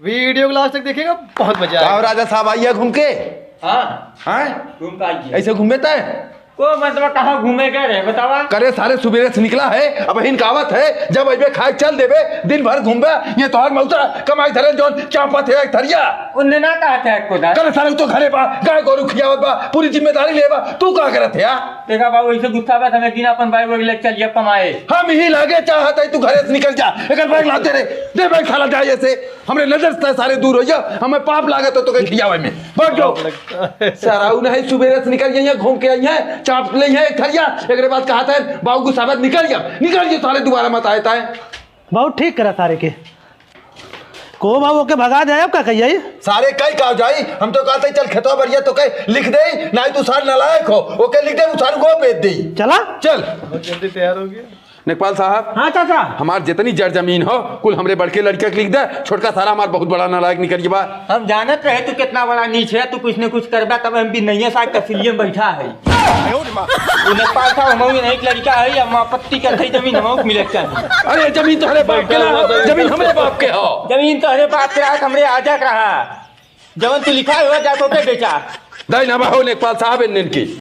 Video को last तक देखिएगा, बहुत मजा आएगा। राजा साहब आइए घूम के। हाँ घूम पाइए। ऐसे घूमे तय को मतलब कहाँ घूमे गए रहे बतावा? करे सारे सुबेरे से निकला है, अब हिन कहावत है जब अबे खाए चल देबे, दिन भर घूमबे। ये तोहर मौसा कमाई धरे जोन चापत है थरिया। उन्ने ना कहा था को दा करे सारे तो घरे बा गाय गोरु खियावत बा, पूरी जिम्मेदारी लेबा, तू का करत है या? देखा बाबू ऐसे गुस्सा बा हमें दिन अपन भाई ले चल ये कमाए। हम ही लागे चाहत है तू घरे से निकल जा। एकर बैग लाते रे, दे बैग खाला जाए ऐसे हमरे नजर से सारे दूर हो जा। हमें पाप लागत तो के खियावे में बैठ जाओ। सराऊ नहीं सुबेरे से निकल जाइए, घूम के आइए, चाप ले है थरिया। एक बाद कहा था बाबू गुस्सा मत निकल जा सारे दोबारा मत आए ताए। बहुत ठीक करा सारे के को बाबू के भगा दे। अब का कहिए सारे कई का जाई, हम तो कहते चल खेतवा बढ़िया तो कई लिख दे, नहीं तू सार नालायक हो ओके लिख दे, सार को बेच दे। चला चल जल्दी तैयार हो गया। नेकपाल साहब। हाँ चाचा। हमार जितनी जड़ जमीन हो कुल हमरे बड़के लड़के के लिख दे, छोटका सारा हमार बहुत बड़ा नालायक निकल गया। हम जानत रहे तू कितना बड़ा नीच है, तू कुछ न कुछ करबा तब हम भी नहीं साथ कफिलिये में बैठा है। नेपाल था हम एक लड़का है, हम आपत्ति करते जमीन हम मिले चाहिए। अरे जमीन तो हमारे बाप के ना, जमीन हमारे बाप के हो। जमीन तो हरे बाप के रात हमरे आजा रहा, जवन तू लिखा हुआ जा तो बेचा दाई ना हो नेकपाल साहब इनकी